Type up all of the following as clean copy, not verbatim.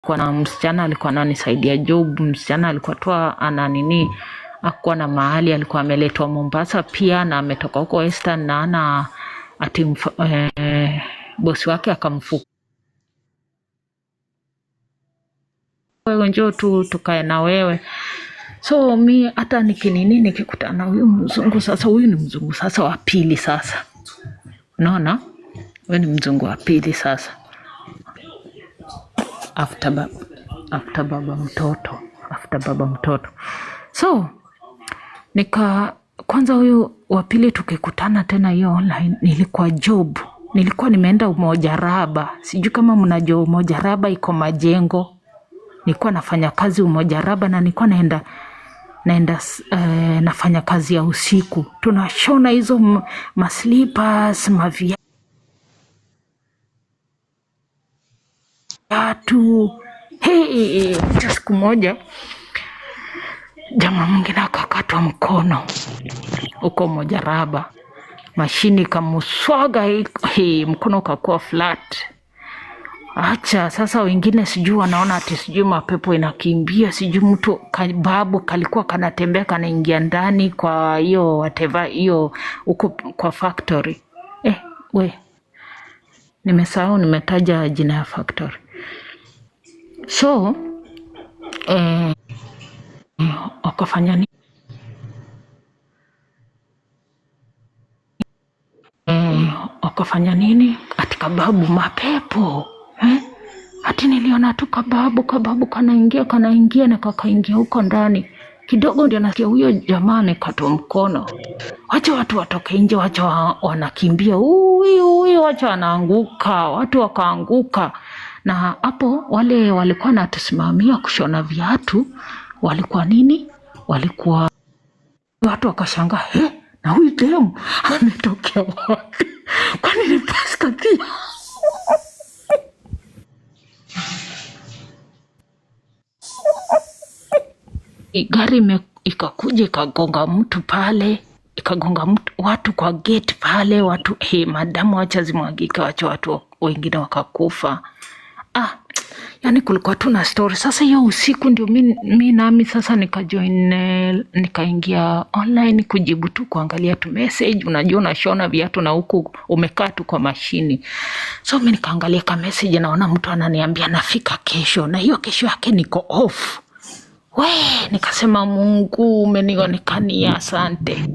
kwa na msichana alikuwa ananisaidia job. Msichana alikuwa tu hakuwa na mahali, alikuwa ameletwa Mombasa pia na ametoka huko Western na ana ati bosi wake akamfuka, wewe njoo tu tukae na wewe. So mi hata nikikutana huyu mzungu sasa, huyu ni mzungu sasa wa pili sasa, unaona, huyu ni mzungu wa pili sasa after baba mtoto. So kwanza huyu wa pili tukikutana tena hiyo online, nilikuwa job, nilikuwa nimeenda Umoja Raba. Sijui kama mnajua Umoja Raba iko Majengo. Nilikuwa nafanya kazi Umoja Raba na nilikuwa naenda nafanya kazi ya usiku. Tunashona hizo maslippers, maviatu. Siku moja jamaa mwingine akakatwa mkono huko Umoja Raba, mashini kamuswaga, mkono ukakuwa flat. Acha sasa, wengine sijui wanaona ati sijui mapepo inakimbia, sijui mtu babu kalikuwa kanatembea kanaingia ndani kwa hiyo whatever hiyo huko kwa factory. Nimesahau nimetaja jina ya factory. So wakafanya nini? Wakafanya nini? Ati kababu mapepo. Ati niliona tu kababu kanaingia na kakaingia huko ndani. Kidogo ndio nasikia huyo jamaa amekatwa mkono. Wacha watu watoke nje, wacha wanakimbia. Wacha wanaanguka, watu wakaanguka. Na hapo wale walikuwa natusimamia kushona viatu, walikuwa nini? Walikuwa watu wakashangaa, na huyu demu ametokea wapi? Kwani ni pasta pia? Gari ikakuja ikagonga mtu pale, watu kwa gate pale, watu madamu wacha zimwagike, wacha watu wengine wakakufa. Yani kulikuwa tu na story. Sasa hiyo usiku ndio mi nami sasa nikaingia online kujibu tu, kuangalia tu message. Unajua unashona viatu na huku umekaa tu kwa mashini. So mi nikaangalia ka message, naona mtu ananiambia nafika kesho, na hiyo kesho yake niko off. Nikasema Mungu umenionekania, asante.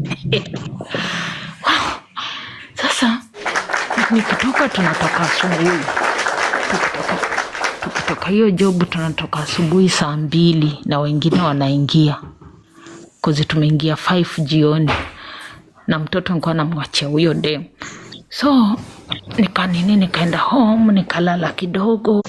Sasa nikitoka, tunatoka asubuhi. Tukitoka hiyo job tunatoka asubuhi 2:00 na wengine wanaingia. Kozi tumeingia 5 jioni. Na mtoto nilikuwa namwachia huyo dem. So nikaenda home, nikalala kidogo.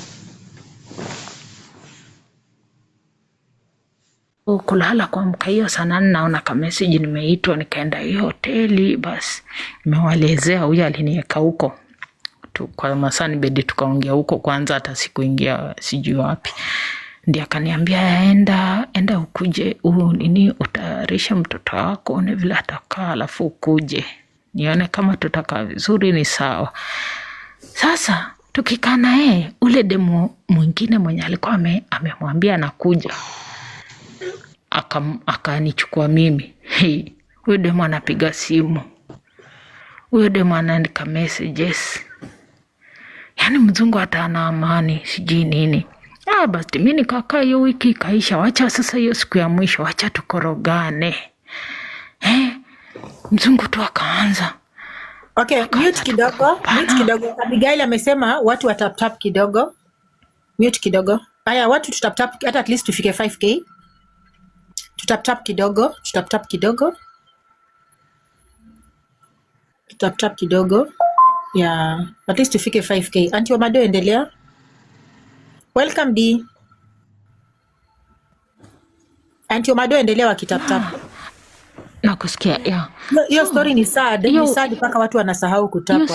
Kulala kuamka hiyo saa 8 naona ka message nimeitwa, nikaenda hiyo hoteli. Basi nimewalezea, huyo aliniweka huko kwa Masani bedi, tukaongea huko kwanza, hata sikuingia sijui wapi. Ndiye akaniambia enda ukuje utayarisha mtoto wako ni vile atakaa, alafu ukuje nione kama tutakaa vizuri, ni sawa. Sasa tukikaa na ule demu mwingine mwenye alikuwa amemwambia anakuja, akanichukua mimi. Huyo demu anapiga simu, huyo demu anaandika messages. Yani mzungu hata ana amani sijui nini. Basi mimi nikakaa hiyo wiki ikaisha. Wacha sasa hiyo siku ya mwisho, wacha tukorogane. Mzungu tu akaanza. Okay, mute kidogo. Abigail amesema watu watap kidogo. Mute kidogo. Haya, watu tutap hata at least tufike 5k. Tutap kidogo. Tutap kidogo. Yeah, at least tufike 5k. Auntie Omado, endelea. Welcome D. Auntie Omado, endelea wakitap. Nakusikia, yeah. Hiyo story ni sad. Ni sad mpaka watu wanasahau kutap.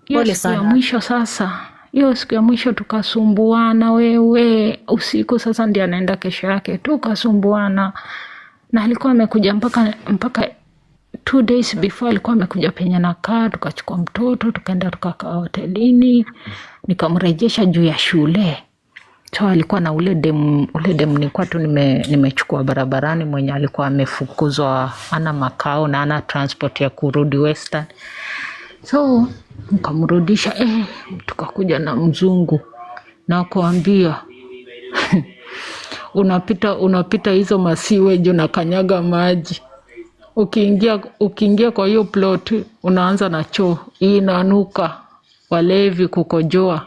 Pole sana. Mwisho sasa. Hiyo siku ya mwisho tukasumbuana, wewe usiku sasa ndiye anaenda kesho yake, tukasumbuana. Na alikuwa amekuja mpaka 2 days before alikuwa amekuja penye nakaa, tukachukua mtoto tukaenda tukakaa hotelini, nikamrejesha juu ya shule. So alikuwa na ule demu nilikuwa tu nimechukua barabarani, mwenye alikuwa amefukuzwa, ana makao na ana transport ya kurudi Western. So nikamrudisha, tukakuja na mzungu na kuambia unapita hizo masiweji na kanyaga maji. Ukiingia kwa hiyo plot unaanza na choo, hii inanuka, walevi kukojoa.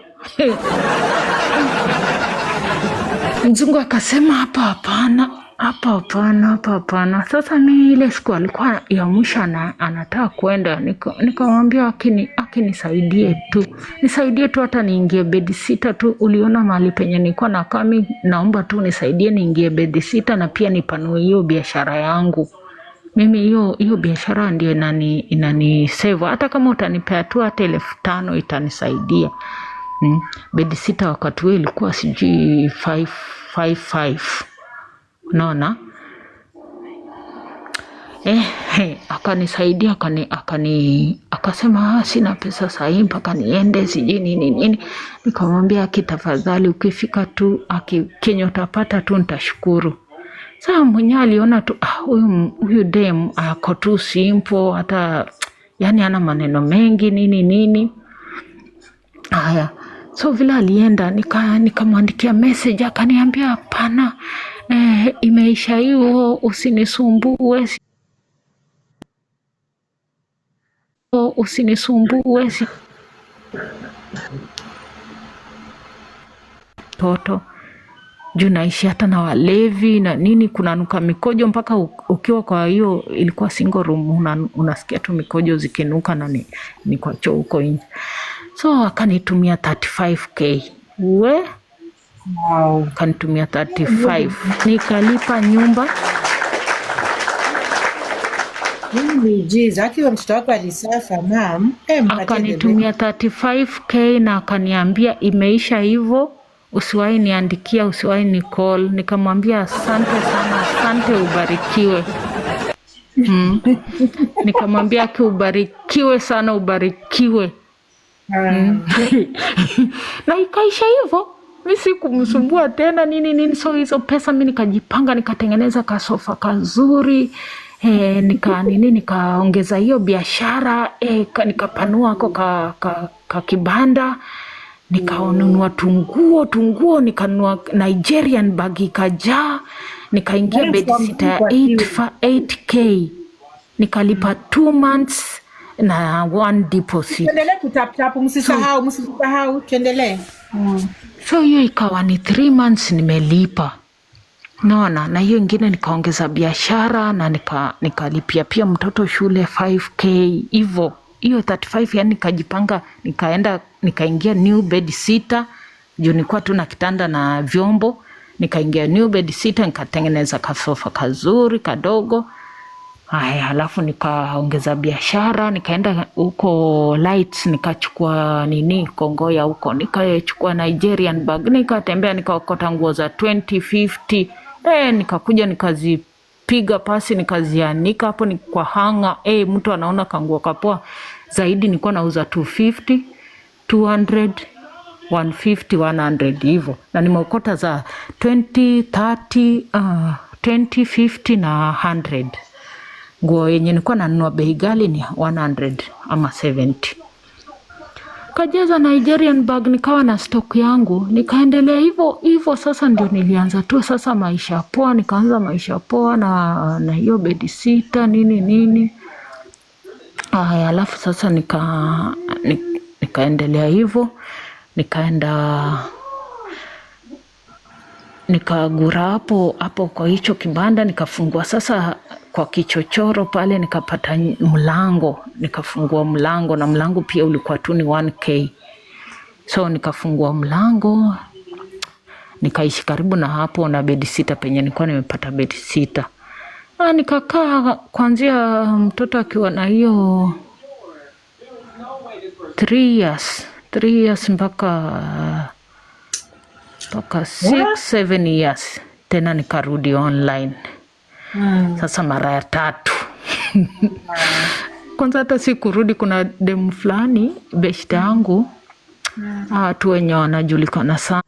Mzungu akasema hapa hapana. Sasa mimi ile siku alikuwa ya mwisho na anataka kwenda, nikamwambia nisaidie tu hata niingie bedsitter tu. Uliona mahali penye nilikuwa na kami, naomba tu nisaidie niingie bedsitter na pia nipanue hiyo biashara yangu. Mimi hiyo biashara ndio inani save, hata kama utanipea tu hata 5,000 itanisaidia. Bedsitter wakati huo ilikuwa sijui 555. Unaona? Akanisaidia, akasema sina pesa sahi mpaka niende sijui nini. Nikamwambia tafadhali ukifika tu Kenya utapata tu nitashukuru. Sasa mwenye aliona tu huyu dem ako tu simple, hata yani ana maneno mengi nini. Haya. So vile alienda nikamwandikia message, akaniambia hapana, imeisha hiyo, usinisumbue. Toto juu naishi hata na walevi na nini, kunanuka mikojo mpaka ukiwa kwa hiyo ilikuwa single room, unasikia tu mikojo zikinuka na ni kwa choo huko nje. So akanitumia 35k. Wow. Akanitumia 35, nikalipa nyumba. Akiwa mtoto wako alisafa mam. Akanitumia 35k na akaniambia imeisha hivyo, usiwahi niandikia, usiwahi ni call. Nikamwambia asante sana, asante, ubarikiwe. Nikamwambia ubarikiwe sana, ubarikiwe. Na ikaisha hivyo. Mimi sikumsumbua tena nini. So hizo pesa mimi nikajipanga, nikatengeneza kasofa kazuri, nikaongeza hiyo biashara, nikapanua hako ka kibanda, nikanunua tunguo, nikanunua Nigerian bag ikajaa, nikaingia bedsitter ya 8k, nikalipa 2 months na 1 deposit. Tuendelee kutap, msisahau, tuendelee. So hiyo ikawa ni 3 months nimelipa. Naona, na hiyo ingine nikaongeza biashara na nikalipia pia mtoto shule 5k hivyo. Hiyo 35 yani nikajipanga, nikaingia new bedsitter, juu nilikuwa tu na kitanda na vyombo. Nikaingia new bedsitter, nikatengeneza kasofa kazuri kadogo. Haya, alafu nikaongeza biashara, nikaenda huko Lights, nikachukua Kongoya huko, nikachukua Nigerian bag, nikatembea nikaokota nguo za 2050. Nikakuja nikazipiga pasi, nikazianika hapo ni kwa hanga. Mtu anaona kanguo kapoa zaidi, nilikuwa nauza 250, 200, 150, 100 hivyo. Na nimeokota za 20, 30, 20, 50 na 100. Nguo yenye nilikuwa nanunua bei ghali ni 100 ama 70. Kajaza Nigerian bag, nikawa na stock yangu, nikaendelea hivyo. Sasa ndio nilianza tu sasa maisha poa, nikaanza maisha poa na hiyo bedsitter nini. Haya, alafu sasa nikaendelea hivyo, nikagura hapo kwa hicho kibanda, nikafungua sasa kwa kichochoro pale, nikapata mlango, nikafungua mlango, na mlango pia ulikuwa tu ni 1k. So nikafungua mlango, nikaishi karibu na hapo na bedsitter penye nilikuwa nimepata bedsitter. Nikakaa kuanzia mtoto akiwa na hiyo 3 years mpaka 6-7 years tena nikarudi online. Sasa mara ya 3. Kwanza hata si kurudi, kuna demu fulani beshte yangu, watu wenye wanajulikana sana